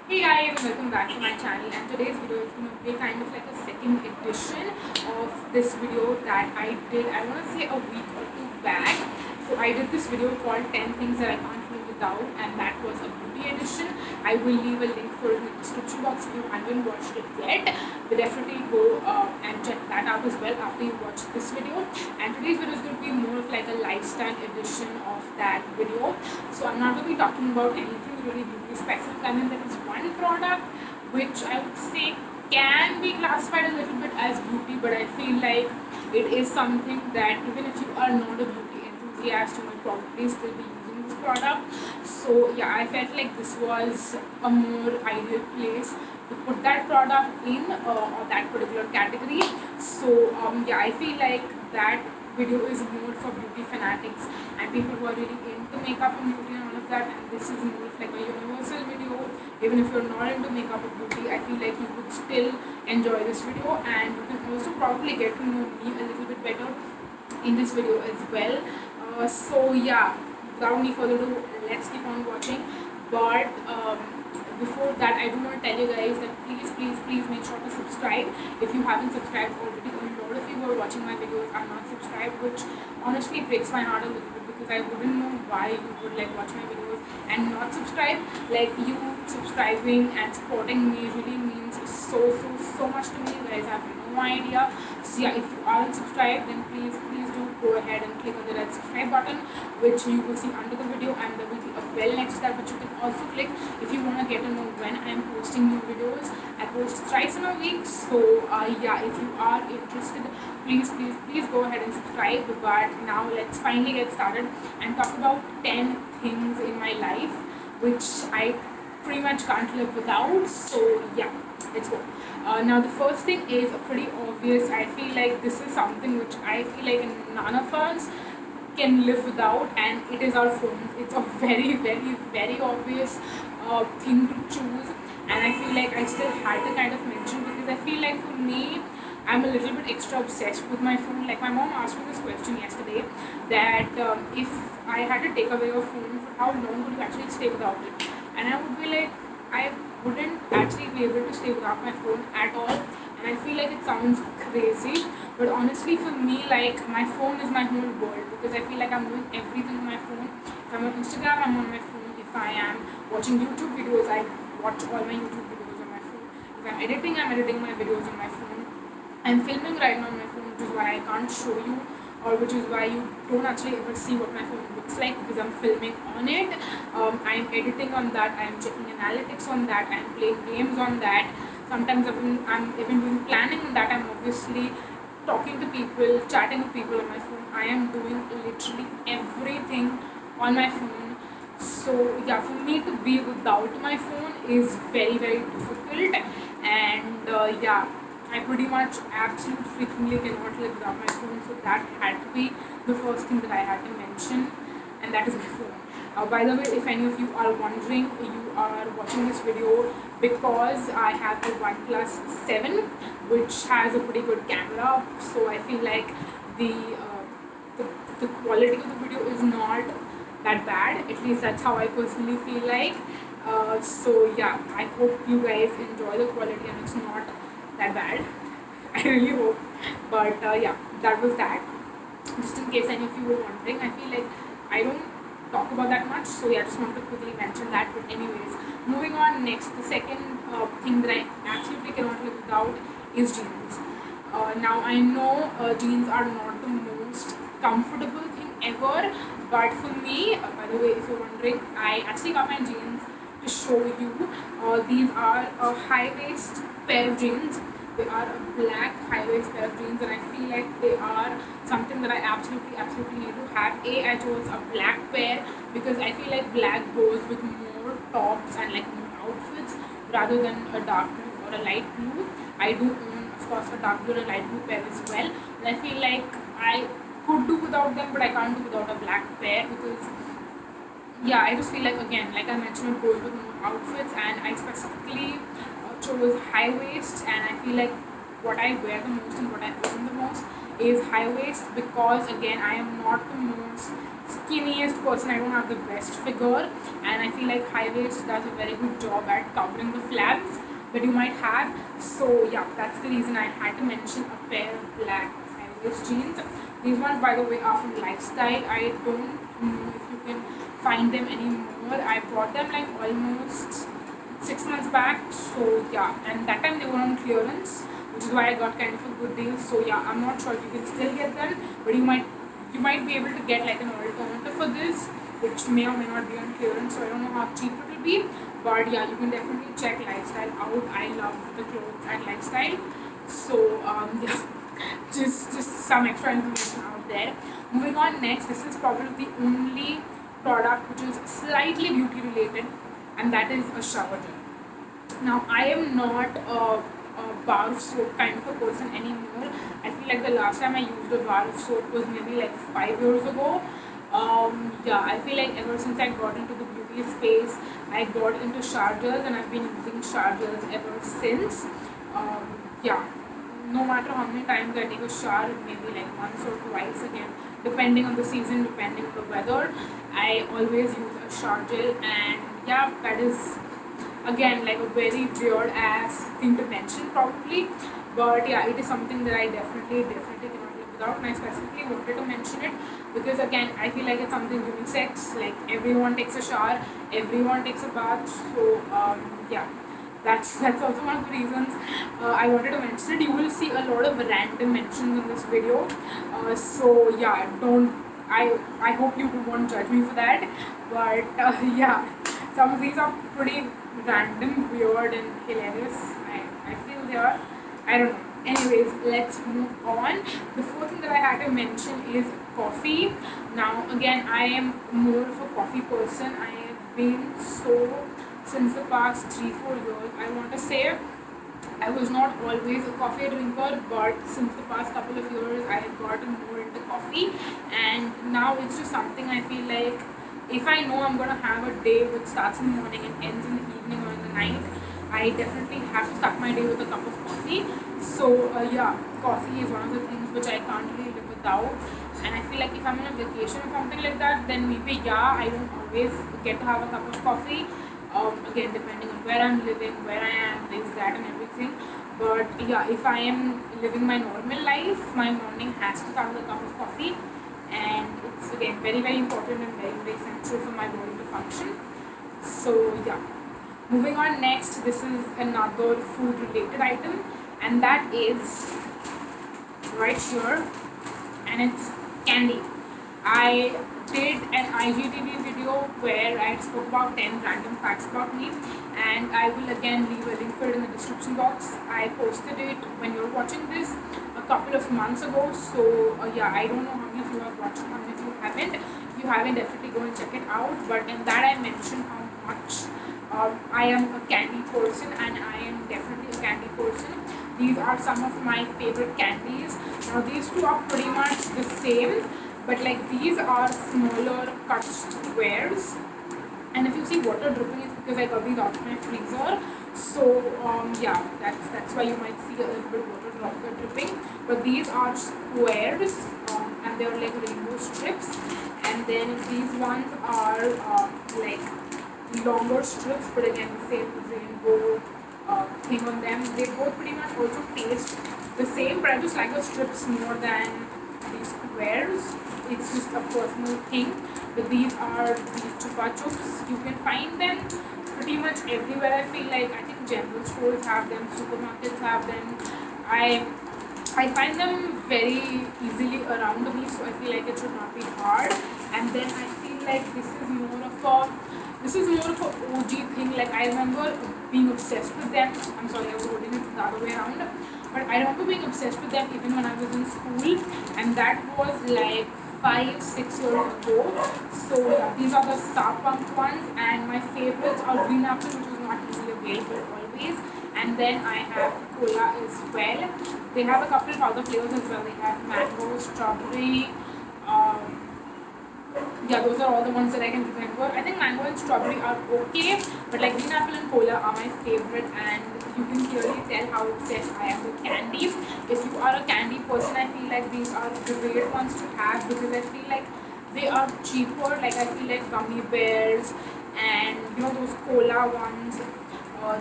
Hey guys, and welcome back to my channel, and today's video is going to be kind of like a second edition of this video that I did, I want to say a week or two back. So I did this video called 10 things that I can't live without, and that was a beauty edition. I will leave a link for it in the description box if you haven't watched it yet, but definitely go and check that out as well after you watch this video. And today's video is going to be more of like a lifestyle edition of that video. So I'm not going to be talking about anything really beauty specific. I mean, there is one product which I would say can be classified a little bit as beauty, but I feel like it is something that even if you are not a beauty enthusiast, you might probably still be using this product. So yeah, I felt like this was a more ideal place to put that product in or that particular category. So yeah, I feel like that video is more for beauty fanatics and people who are really into makeup and beauty and all of that, and this is more of like a universal video. Even if you're not into makeup or beauty, I feel like you would still enjoy this video, and you can also probably get to know me a little bit better in this video as well. So yeah, without any further ado, let's keep on watching. But before that, I do want to tell you guys that please make sure to subscribe if you haven't subscribed already. A lot of you who are watching my videos are not subscribed, which honestly breaks my heart a little bit because I wouldn't know why you would like watch my videos and not subscribe. Like, you subscribing and supporting me really means so much to me. You guys have no idea. So yeah, if you aren't subscribed, then please do go ahead and click on the red subscribe button, which you will see under the video, and there will be a bell next to that, which you can also click if you want to get to know when I am posting new videos. I post thrice in a week. So yeah, if you are interested, please go ahead and subscribe. But now let's finally get started and talk about 10 things in my life which I pretty much can't live without. So yeah, let's go. Now the first thing is pretty obvious. I feel like this is something which I feel like none of us can live without, and it is our phones. It's a very obvious thing to choose, and I feel like I still had to kind of mention because I feel like for me, I'm a little bit extra obsessed with my phone. Like, my mom asked me this question yesterday that if I had to take away your phone, for how long would you actually stay without it? And I would be like, I wouldn't actually be able to stay without my phone at all. And I feel like it sounds crazy, but honestly, for me, like, my phone is my whole world because I feel like I'm doing everything on my phone. If I'm on Instagram, I'm on my phone. If I am watching YouTube videos, I watch all my YouTube videos on my phone. If I'm editing my videos on my phone. I'm filming right now on my phone, which is why I can't show you, or which is why you don't actually ever see what my phone looks like because I'm filming on it. I'm editing on that. I'm checking analytics on that. I'm playing games on that. Sometimes I'm even doing planning on that. I'm obviously talking to people, chatting with people on my phone. I am doing literally everything on my phone. So yeah, for me to be without my phone is very difficult, and yeah, I pretty much absolute freakingly cannot live without my phone. So that had to be the first thing that I had to mention, and that is my phone. By the way, if any of you are wondering, you are watching this video because I have the OnePlus 7, which has a pretty good camera. So I feel like the uh, the, the quality of the video is not that bad. At least that's how I personally feel like. So yeah, I hope you guys enjoy the quality and it's not that bad. I really hope. But yeah, that was that. Just in case any of you were wondering, I feel like I don't talk about that much. So yeah, just wanted to quickly mention that. But anyways, moving on next, the second thing that I absolutely cannot live without is jeans. Now I know jeans are not the most comfortable thing ever, but for me, by the way, if you're wondering, I actually got my jeans to show you. These are a high waist pair of jeans. They are a black high waist pair of jeans, and I feel like they are something that I absolutely need to have. I chose a black pair because I feel like black goes with more tops and like more outfits rather than a dark blue or a light blue. I do own, of course, a dark blue and a light blue pair as well, and I feel like I could do without them, but I can't do without a black pair because yeah, I just feel like, again, like I mentioned, it goes with more outfits, and I specifically chose high waist, and I feel like what I wear the most and what I own the most is high waist, because again I am not the most skinniest person. I don't have the best figure, and I feel like high waist does a very good job at covering the flaps that you might have. So yeah, that's the reason I had to mention a pair of black high waist jeans. These ones, by the way, are from Lifestyle. I don't know if you can find them anymore. I bought them like almost 6 months back. So yeah, and that time they were on clearance, which is why I got kind of a good deal. So yeah, I'm not sure if you can still get them, but you might be able to get like an alternative for this, which may or may not be on clearance. So I don't know how cheap it will be, but yeah, you can definitely check Lifestyle out. I love the clothes at Lifestyle. So yeah, just some extra information out there. Moving on next, this is probably the only product which is slightly beauty related, and that is a shower gel. Now, I am not a bar of soap kind of a person anymore. I feel like the last time I used a bar of soap was maybe like 5 years ago. Yeah, I feel like ever since I got into the beauty space, I got into shower gels, and I've been using shower gels ever since. Yeah, no matter how many times I take a shower, maybe like once or twice again, depending on the season, depending on the weather, I always use a shower gel, and yeah, that is again like a very weird ass thing to mention probably, but yeah, it is something that I definitely cannot live without, and I specifically wanted to mention it because again I feel like it's something unisex. Like everyone takes a shower, everyone takes a bath. So yeah, that's also one of the reasons I wanted to mention it. You will see a lot of random mentions in this video, so yeah, don't I hope you won't judge me for that, but yeah, some of these are pretty random, weird, and hilarious. I feel they are. I don't know. Anyways, let's move on. The fourth thing that I had to mention is coffee. Now, again, I am more of a coffee person. I have been so since the past 3 4 years. I want to say I was not always a coffee drinker, but since the past couple of years, I have gotten more into coffee, and now it's just something I feel like if I know I'm gonna have a day which starts in the morning and ends in the evening or in the night, I definitely have to start my day with a cup of coffee. So yeah, coffee is one of the things which I can't really live without. And I feel like if I'm on a vacation or something like that, then maybe yeah, I don't always get to have a cup of coffee. Again, depending on where I'm living, where I am, this, that, and everything. But yeah, if I am living my normal life, my morning has to start with a cup of coffee, and it's again very important and very essential for my body to function. So yeah, moving on next, this is another food related item, and that is right here, and it's candy. I did an IGTV video where I spoke about 10 random facts about me, and I will again leave a link for it in the description box. I posted it when you're watching this a couple of months ago, so yeah, I don't know how many of you have watched it, how many of you haven't. If you haven't, definitely go and check it out. But in that, I mentioned how much I am a candy person, and I am definitely a candy person. These are some of my favorite candies. Now, these two are pretty much the same, but like these are smaller cut squares, and if you see water dripping, it's because I got these out of my freezer. So yeah, that's why you might see a little bit water dripping. But these are squares, and they're like rainbow strips, and then these ones are like longer strips, but again the same rainbow thing on them. They both pretty much also taste the same, but I just like the strips more than these squares. It's just a personal thing. But these are these chupa chups. You can find them pretty much everywhere. I feel like I think general stores have them, supermarkets have them. I I find them very easily around me, so I feel like it should not be hard. And then I feel like this is more of a OG thing. Like I remember being obsessed with them. I'm sorry, I was holding it the other way around. But I remember being obsessed with them even when I was in school, and that was like 5 6 years ago. So yeah, these are the Star Punk ones, and my favorites are green apple, which is not easily available always. And then I have cola as well. They have a couple of other flavors as well. They have mango, strawberry. Um, yeah, those are all the ones that I can remember. I think mango and strawberry are okay, but like green apple and cola are my favorite, and you can clearly tell how obsessed I am with candies. If you are a candy person, I feel like these are great ones to have because I feel like they are cheaper. Like I feel like gummy bears and those cola ones,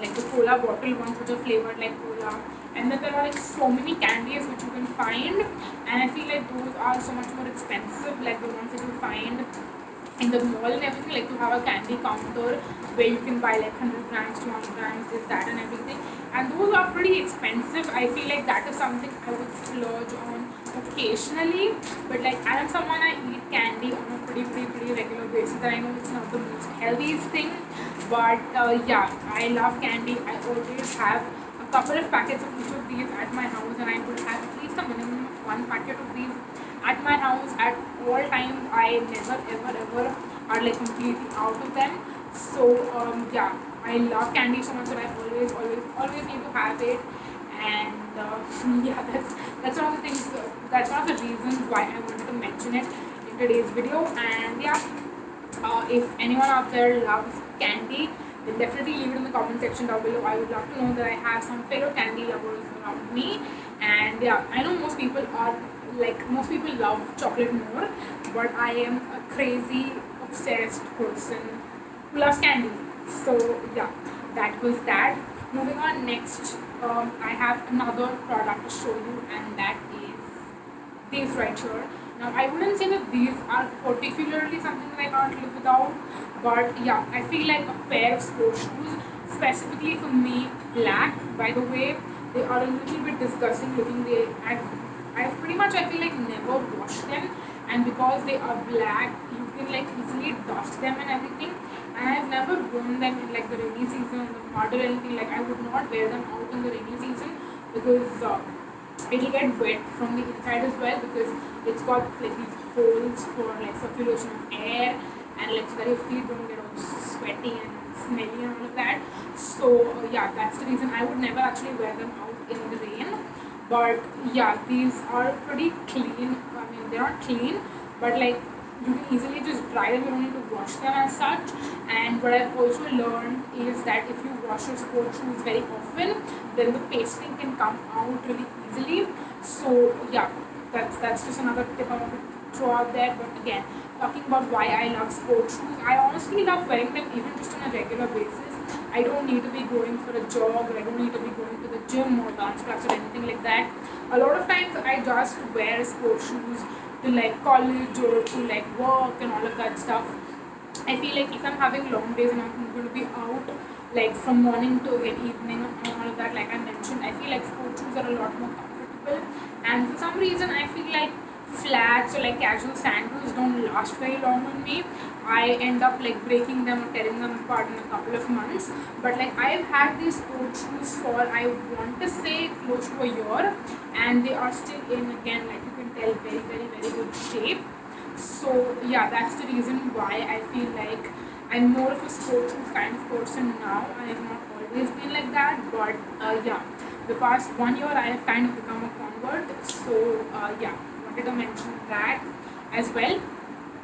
like the cola bottle ones which are flavored like cola. And then there are like so many candies which you can find, and I feel like those are so much more expensive. Like the ones that you find in the mall and everything, like to have a candy counter where you can buy like 100 grams, 200 grams, this, that, and everything. And those are pretty expensive. I feel like that is something I would splurge on occasionally. But like I am someone, I eat candy on a pretty regular basis. And I know it's not the most healthiest thing, but yeah, I love candy. I always have a couple of packets of each of these at my house, and I would have at least a minimum of one packet of these at my house at all times. I never ever are like completely out of them. So yeah, I love candy so much that I always need to have it. And yeah, that's one of the things. That's one of the reasons why I wanted to mention it in today's video. And yeah, if anyone out there loves candy, then definitely leave it in the comment section down below. I would love to know that I have some fellow candy lovers around me. And yeah, I know most people love chocolate more, but I am a crazy obsessed person who loves candy. So yeah, that was that. Moving on, next I have another product to show you, and that is these right here. Now, I wouldn't say that these are particularly something that I can't live without, but yeah, I feel like a pair of sports shoes, specifically for me, black. By the way, they are a little bit disgusting looking. I've pretty much, I feel like, never washed them, and because they are black, you can like easily dust them and everything. And I've never worn them in like the rainy season, the mud or anything. Like I would not wear them out in the rainy season because it'll get wet from the inside as well, because it's got like these holes for like circulation of air, and like so that your feet don't get all sweaty and smelly and all of that. So yeah, that's the reason I would never actually wear them out in the rain. But yeah, these are pretty clean. I mean, they're not clean, but like you can easily just dry them. You don't need to wash them as such. And what I've also learned is that if you wash your sports shoes very often, then the pasting can come out really easily. So yeah, that's just another tip I want to throw out there. But again, talking about why I love sports shoes, I honestly love wearing them even just on a regular basis. I don't need to be going for a jog, or I don't need to be going to the gym or dance class or anything like that. A lot of times I just wear sports shoes to like college or to like work and all of that stuff. I feel like if I'm having long days and I'm going to be out like from morning to again evening and all of that, like I mentioned, I feel like sports shoes are a lot more comfortable. And for some reason, I feel like flats or like casual sandals don't last very long on me. I end up like breaking them or tearing them apart in a couple of months. But like I've had these sports shoes for, I want to say, close to a year, and they are still in, again, like you can tell, very good shape. So yeah, that's the reason why I feel like I'm more of a sports shoes kind of person now. I have not always been like that, but yeah, the past 1 year I have kind of become a convert. So yeah, wanted to mention that as well.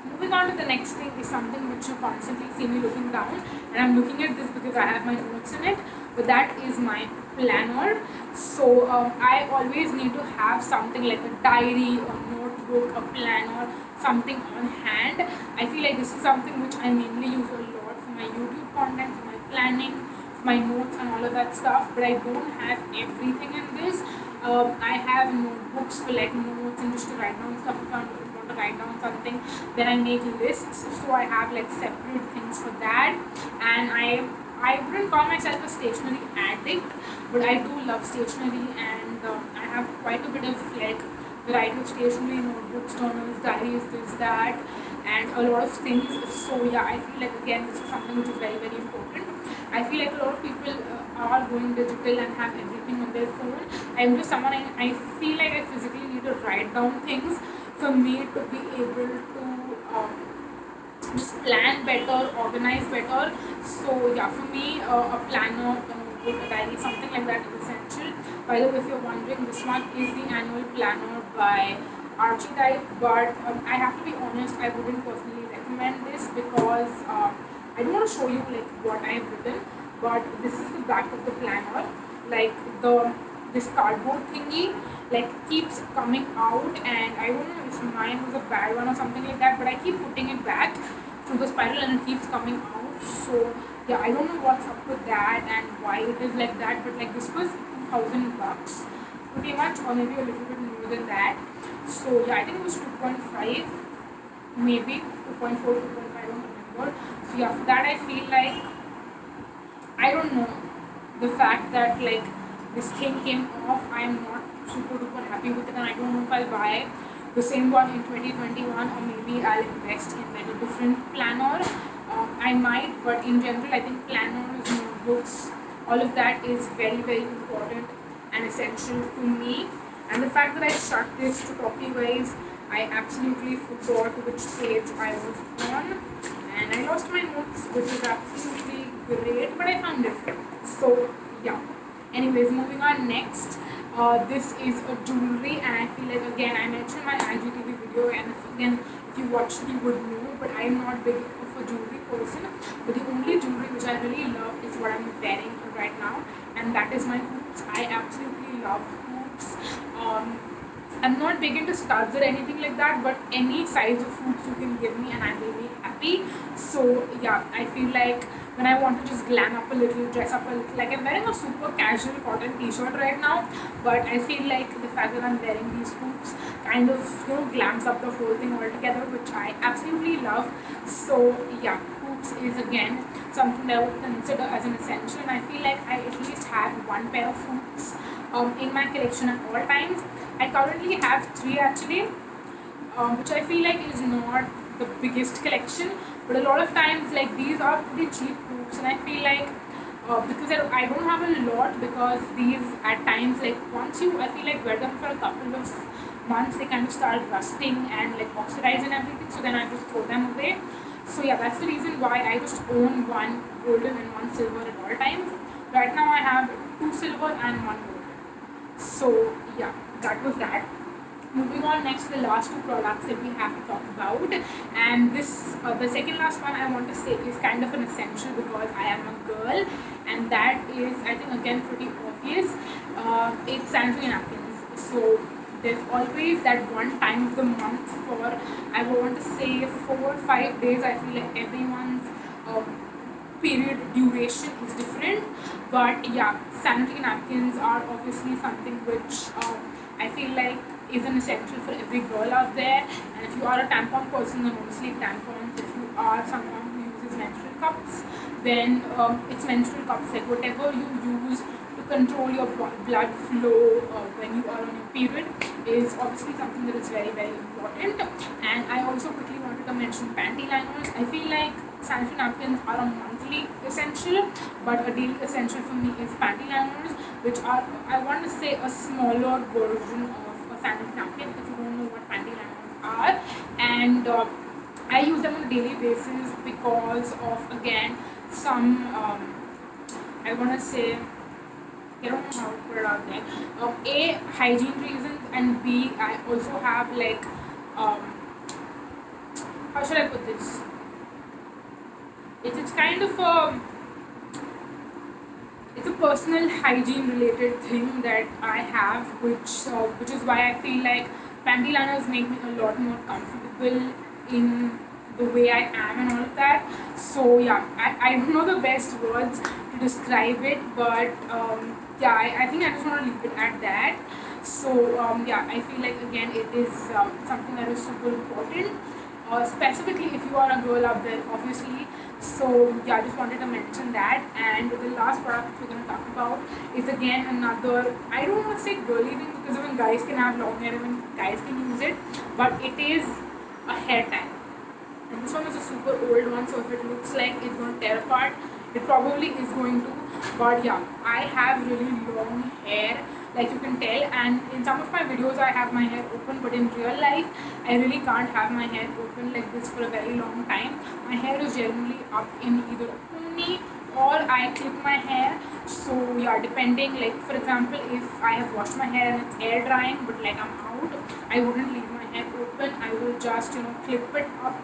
Moving on to the next thing is something which you constantly see me looking down, and I'm looking at this because I have my notes in it. But that is my planner. So I always need to have something like a diary, a notebook, a planner, something on hand. I feel like this is something which I mainly use a lot for my YouTube content, for my planning, for my notes and all of that stuff. But I don't have everything in this. I have notebooks for like notes and just to write down stuff if I want to write down something. Then I make lists, so I have like separate things for that. And I wouldn't call myself a stationery addict, but I do love stationery, and I have quite a bit of like variety of stationery, notebooks, journals, diaries, this, that, and a lot of things. So yeah, I feel like again this is something which is very important. I feel like a lot of people are going digital and have everything on their phone. I'm just someone, I feel like I physically need to write down things for me to be able to just plan better, organize better. So yeah, for me, a planner, a notebook, a diary, something like that is essential. By the way, if you're wondering, this one is the annual planner by Archetype, but I have to be honest, I wouldn't personally recommend this because I don't want to show you like what I have written, but this is the back of the planner. like the this cardboard thingy like keeps coming out, and I don't know if mine was a bad one or something like that, but I keep putting it back through the spiral and it keeps coming out. So yeah, I don't know what's up with that and why it is like that, but like this was 2000 bucks pretty much, or maybe a little bit more than that. So yeah, I think it was 2.5, maybe 2.4, 2.5, I don't remember. So yeah, for that I feel like, I don't know, the fact that like this thing came off, I am not super duper happy with it, and I don't know if I'll buy the same one in 2021, or maybe I'll invest in like a different planner. I might, but in general, I think planners, notebooks, all of that is very very important and essential to me. And the fact that I shut this to talk to you guys, I absolutely forgot which page I was on, and I lost my notes, which is absolutely great, but I found it. So yeah. Anyways, moving on next. This is a jewelry, and I feel like again I mentioned my IGTV video, and if you watched it you would know, but I am not big of a jewelry person. But the only jewelry which I really love is what I'm wearing right now, and that is my hoops. I absolutely love hoops. I'm not big into studs or anything like that, but any size of hoops you can give me and I will be happy. So yeah, I feel like when I want to just glam up a little, dress up a little, like I'm wearing a super casual cotton t-shirt right now, but I feel like the fact that I'm wearing these hoops kind of, glams up the whole thing altogether, which I absolutely love. So yeah, hoops is again something that I would consider as an essential, and I feel like I at least have one pair of hoops in my collection at all times. I currently have three actually, which I feel like is not the biggest collection, but a lot of times like these are pretty cheap hoops, and I feel like because I don't have a lot, because these at times like once you, I feel like wear them for a couple of months, they kind of start rusting and like oxidize and everything, so then I just throw them away. So yeah, that's the reason why I just own one golden and one silver at all times. Right now I have two silver and one gold. So yeah, that was that. Moving on next, the last two products that we have to talk about, and this the second last one I want to say is kind of an essential because I am a girl, and that is, I think again pretty obvious. It's sanitary napkins. So there's always that one time of the month for, I want to say, 4 or 5 days. I feel like everyone's period duration is different, but yeah, sanitary napkins are obviously something which I feel like is an essential for every girl out there. And if you are a tampon person, then obviously tampons. If you are someone who uses menstrual cups, then it's menstrual cups, like whatever you use to control your blood flow when you are on your period is obviously something that is very very important. And I also quickly wanted to mention panty liners. I feel like sanitary napkins are a monthly essential, but a daily essential for me is panty liners, which are, I want to say, a smaller version of a sanitary napkin if you don't know what panty liners are. And I use them on a daily basis because of, again, some I want to say, I don't know how to put it out there. A, hygiene reasons, and B, I also have like how should I put this? It's kind of a, it's a personal hygiene related thing that I have, which is why I feel like panty liners make me a lot more comfortable in the way I am and all of that. So yeah, I don't know the best words to describe it, but yeah, I think I just want to leave it at that. So yeah, I feel like again it is something that is super important, specifically if you are a girl out there, obviously. So yeah, I just wanted to mention that. And the last product we're going to talk about is again another, I don't want to say girly thing because even guys can have long hair, even guys can use it, but it is a hair tie. And this one is a super old one, so if it looks like it's going to tear apart, it probably is going to. But yeah, I have really long hair, like you can tell, and in some of my videos I have my hair open, but in real life I really can't have my hair open like this for a very long time. My hair is generally up in either a pony or I clip my hair. So yeah, depending, like for example, if I have washed my hair and it's air drying but like I'm out, I wouldn't leave my hair open. I will just clip it up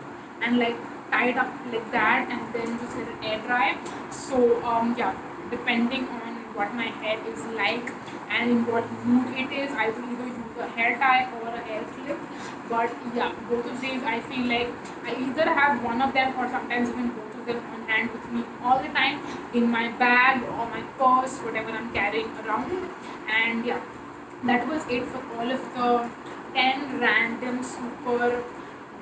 and like tie it up like that and then just let it air dry. So yeah, depending on what my hair is like and in what mood it is. I will either use a hair tie or a hair clip. But yeah, both of these I feel like I either have one of them or sometimes even both of them on hand with me all the time in my bag or my purse, whatever I'm carrying around. And yeah, that was it for all of the 10 random super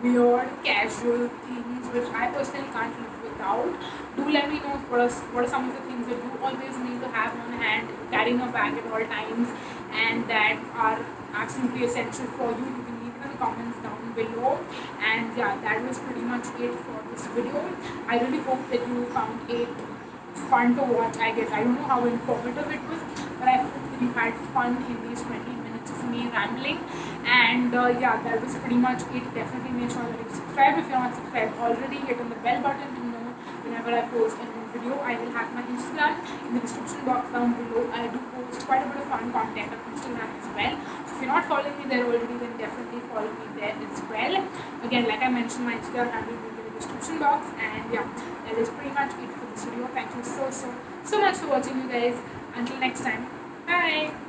weird casual things which I personally can't live without. Do let me know what are some of the things that you always need to have on hand, carrying a bag at all times, and that are absolutely essential for you. You can leave it in the comments down below. And yeah, that was pretty much it for this video. I really hope that you found it fun to watch. I guess I don't know how informative it was, but I hope that you had fun in these 20 minutes of me rambling. And yeah, that was pretty much it. Definitely make sure that you subscribe if you're not subscribed already. Hit on the bell button to know whenever I post a new video. I will have my Instagram in the description box down below. I do post quite a bit of fun content on Instagram as well. So if you're not following me there already, then definitely follow me there as well. Again, like I mentioned, my Instagram handle will be in the description box. And yeah, that is pretty much it for this video. Thank you so much for watching, you guys. Until next time, bye.